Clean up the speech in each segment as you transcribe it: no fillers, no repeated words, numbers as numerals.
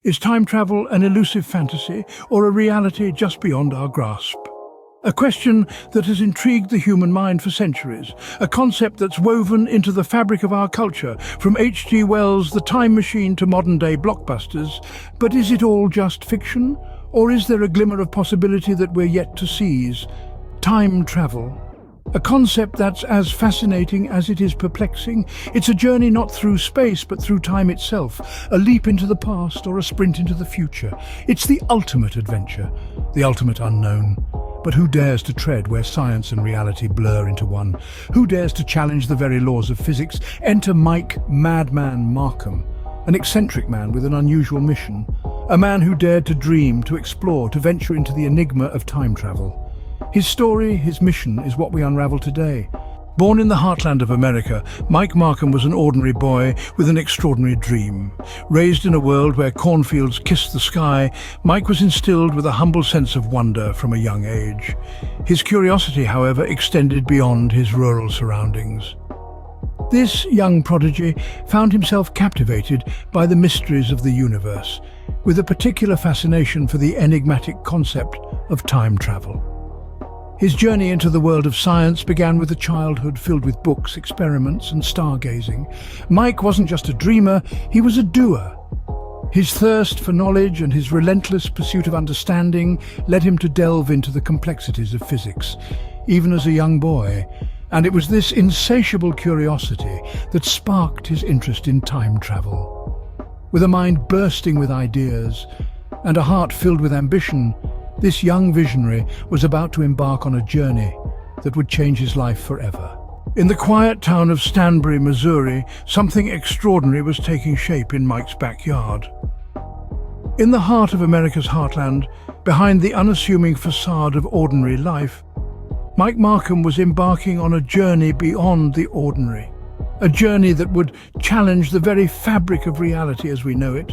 Is time travel an elusive fantasy or a reality just beyond our grasp? A question that has intrigued the human mind for centuries, a concept that's woven into the fabric of our culture, from H.G. Wells' The Time Machine to modern-day blockbusters. But is it all just fiction? Or is there a glimmer of possibility that we're yet to seize? Time travel. A concept that's as fascinating as it is perplexing. It's a journey not through space, but through time itself, a leap into the past or a sprint into the future. It's the ultimate adventure, the ultimate unknown. But who dares to tread where science and reality blur into one? Who dares to challenge the very laws of physics? Enter Mike Mad Man Marcum, an eccentric man with an unusual mission. A man who dared to dream, to explore, to venture into the enigma of time travel. His story, his mission, is what we unravel today. Born in the heartland of America, Mike Marcum was an ordinary boy with an extraordinary dream. Raised in a world where cornfields kissed the sky, Mike was instilled with a humble sense of wonder from a young age. His curiosity, however, extended beyond his rural surroundings. This young prodigy found himself captivated by the mysteries of the universe, with a particular fascination for the enigmatic concept of time travel. His journey into the world of science began with a childhood filled with books, experiments, and stargazing. Mike wasn't just a dreamer, he was a doer. His thirst for knowledge and his relentless pursuit of understanding led him to delve into the complexities of physics, even as a young boy. And it was this insatiable curiosity that sparked his interest in time travel. With a mind bursting with ideas and a heart filled with ambition, this young visionary was about to embark on a journey that would change his life forever. In the quiet town of Stanbury, Missouri, something extraordinary was taking shape in Mike's backyard. In the heart of America's heartland, behind the unassuming facade of ordinary life, Mike Marcum was embarking on a journey beyond the ordinary, a journey that would challenge the very fabric of reality as we know it.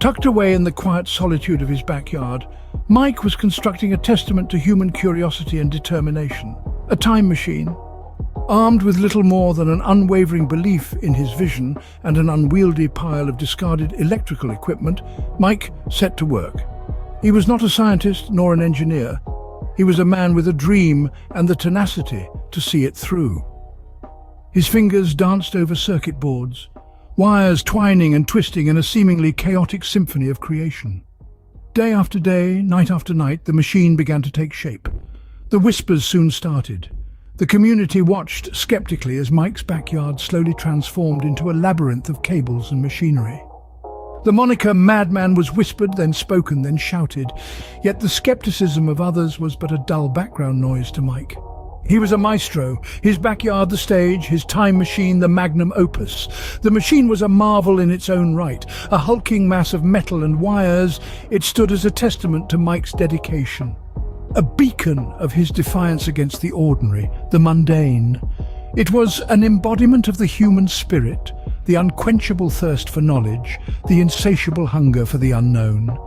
Tucked away in the quiet solitude of his backyard, Mike was constructing a testament to human curiosity and determination, a time machine. Armed with little more than an unwavering belief in his vision and an unwieldy pile of discarded electrical equipment, Mike set to work. He was not a scientist nor an engineer. He was a man with a dream and the tenacity to see it through. His fingers danced over circuit boards, wires twining and twisting in a seemingly chaotic symphony of creation. Day after day, night after night, the machine began to take shape. The whispers soon started. The community watched skeptically as Mike's backyard slowly transformed into a labyrinth of cables and machinery. The moniker Madman was whispered, then spoken, then shouted, yet the skepticism of others was but a dull background noise to Mike. He was a maestro, his backyard the stage, his time machine the magnum opus. The machine was a marvel in its own right, a hulking mass of metal and wires. It stood as a testament to Mike's dedication, a beacon of his defiance against the ordinary, the mundane. It was an embodiment of the human spirit, the unquenchable thirst for knowledge, the insatiable hunger for the unknown.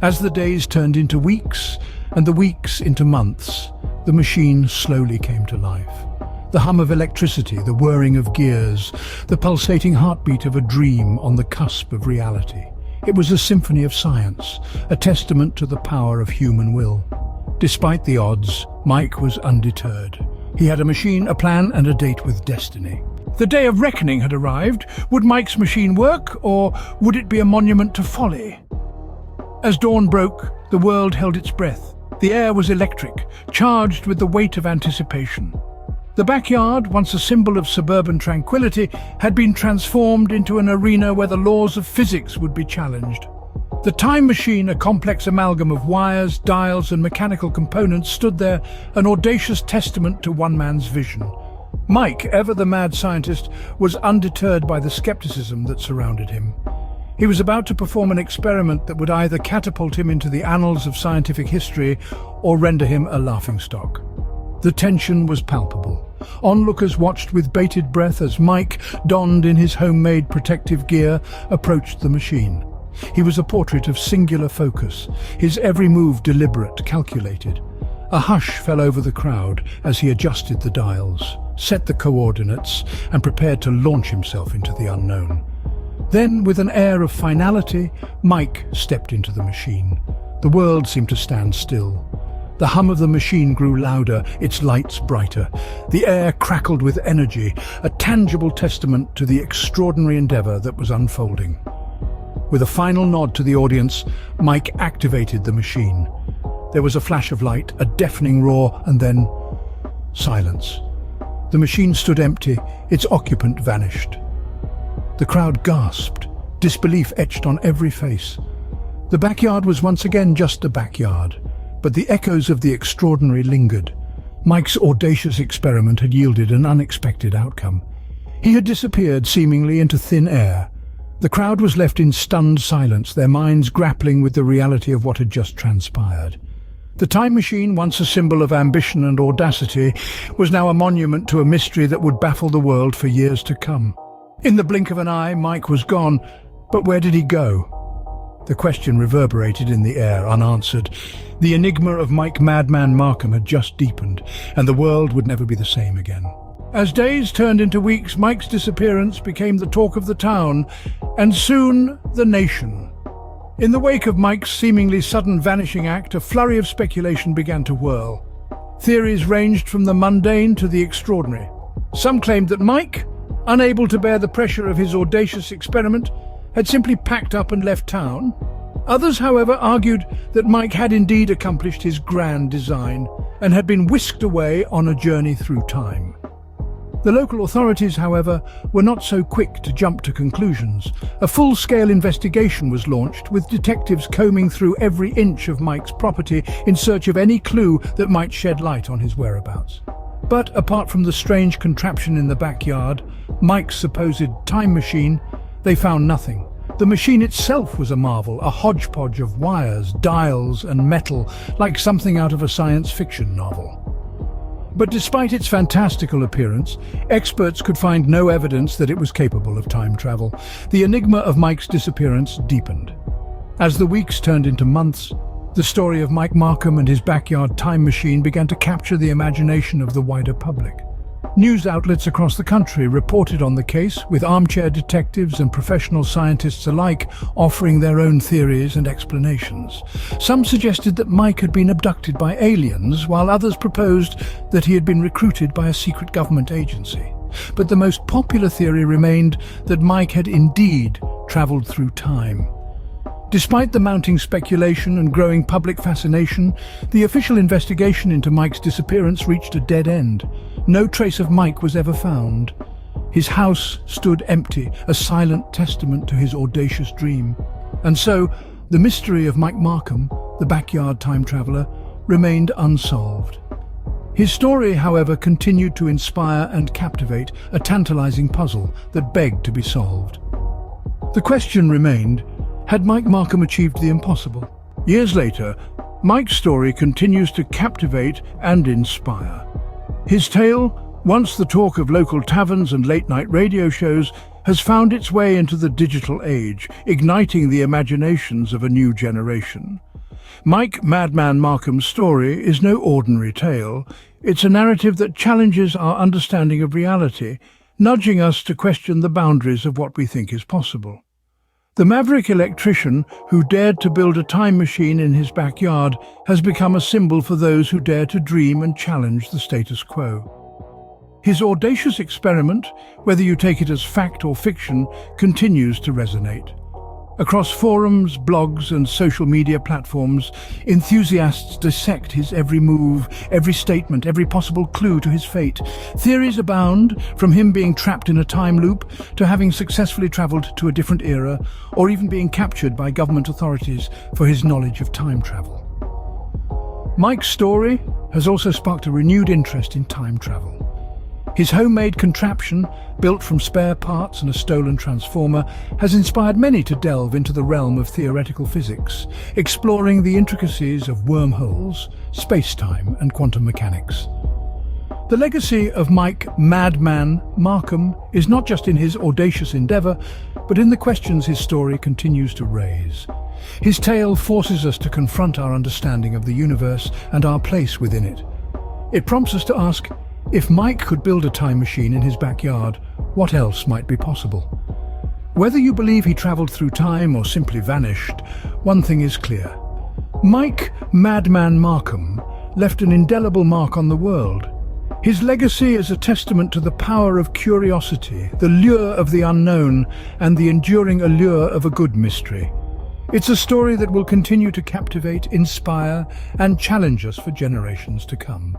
As the days turned into weeks, and the weeks into months, the machine slowly came to life. The hum of electricity, the whirring of gears, the pulsating heartbeat of a dream on the cusp of reality. It was a symphony of science, a testament to the power of human will. Despite the odds, Mike was undeterred. He had a machine, a plan, and a date with destiny. The day of reckoning had arrived. Would Mike's machine work, or would it be a monument to folly? As dawn broke, the world held its breath. The air was electric, charged with the weight of anticipation. The backyard, once a symbol of suburban tranquility, had been transformed into an arena where the laws of physics would be challenged. The time machine, a complex amalgam of wires, dials, and mechanical components, stood there, an audacious testament to one man's vision. Mike, ever the mad scientist, was undeterred by the skepticism that surrounded him. He was about to perform an experiment that would either catapult him into the annals of scientific history or render him a laughingstock. The tension was palpable. Onlookers watched with bated breath as Mike, donned in his homemade protective gear, approached the machine. He was a portrait of singular focus, his every move deliberate, calculated. A hush fell over the crowd as he adjusted the dials, set the coordinates, and prepared to launch himself into the unknown. Then, with an air of finality, Mike stepped into the machine. The world seemed to stand still. The hum of the machine grew louder, its lights brighter. The air crackled with energy, a tangible testament to the extraordinary endeavor that was unfolding. With a final nod to the audience, Mike activated the machine. There was a flash of light, a deafening roar, and then silence. The machine stood empty, its occupant vanished. The crowd gasped, disbelief etched on every face. The backyard was once again just a backyard, but the echoes of the extraordinary lingered. Mike's audacious experiment had yielded an unexpected outcome. He had disappeared seemingly into thin air. The crowd was left in stunned silence, their minds grappling with the reality of what had just transpired. The time machine, once a symbol of ambition and audacity, was now a monument to a mystery that would baffle the world for years to come. In the blink of an eye, Mike was gone, but where did he go? The question reverberated in the air, unanswered. The enigma of Mike Mad Man Marcum had just deepened, and the world would never be the same again. As days turned into weeks, Mike's disappearance became the talk of the town, and soon the nation. In the wake of Mike's seemingly sudden vanishing act, a flurry of speculation began to whirl. Theories ranged from the mundane to the extraordinary. Some claimed that Mike, unable to bear the pressure of his audacious experiment, had simply packed up and left town. Others, however, argued that Mike had indeed accomplished his grand design and had been whisked away on a journey through time. The local authorities, however, were not so quick to jump to conclusions. A full-scale investigation was launched, with detectives combing through every inch of Mike's property in search of any clue that might shed light on his whereabouts. But apart from the strange contraption in the backyard, Mike's supposed time machine, they found nothing. The machine itself was a marvel, a hodgepodge of wires, dials, and metal, like something out of a science fiction novel. But despite its fantastical appearance, experts could find no evidence that it was capable of time travel. The enigma of Mike's disappearance deepened. As the weeks turned into months, the story of Mike Marcum and his backyard time machine began to capture the imagination of the wider public. News outlets across the country reported on the case, with armchair detectives and professional scientists alike offering their own theories and explanations. Some suggested that Mike had been abducted by aliens, while others proposed that he had been recruited by a secret government agency. But the most popular theory remained that Mike had indeed traveled through time. Despite the mounting speculation and growing public fascination, the official investigation into Mike's disappearance reached a dead end. No trace of Mike was ever found. His house stood empty, a silent testament to his audacious dream. And so, the mystery of Mike Marcum, the backyard time traveler, remained unsolved. His story, however, continued to inspire and captivate, a tantalizing puzzle that begged to be solved. The question remained, had Mike Marcum achieved the impossible? Years later, Mike's story continues to captivate and inspire. His tale, once the talk of local taverns and late-night radio shows, has found its way into the digital age, igniting the imaginations of a new generation. Mike Mad Man Marcum's story is no ordinary tale. It's a narrative that challenges our understanding of reality, nudging us to question the boundaries of what we think is possible. The maverick electrician who dared to build a time machine in his backyard has become a symbol for those who dare to dream and challenge the status quo. His audacious experiment, whether you take it as fact or fiction, continues to resonate. Across forums, blogs, and social media platforms, enthusiasts dissect his every move, every statement, every possible clue to his fate. Theories abound, from him being trapped in a time loop to having successfully traveled to a different era, or even being captured by government authorities for his knowledge of time travel. Mike's story has also sparked a renewed interest in time travel. His homemade contraption, built from spare parts and a stolen transformer, has inspired many to delve into the realm of theoretical physics, exploring the intricacies of wormholes, space-time, and quantum mechanics. The legacy of Mike Mad Man Marcum is not just in his audacious endeavor, but in the questions his story continues to raise. His tale forces us to confront our understanding of the universe and our place within it. It prompts us to ask, if Mike could build a time machine in his backyard, what else might be possible? Whether you believe he traveled through time or simply vanished, one thing is clear. Mike Mad Man Marcum left an indelible mark on the world. His legacy is a testament to the power of curiosity, the lure of the unknown, and the enduring allure of a good mystery. It's a story that will continue to captivate, inspire, and challenge us for generations to come.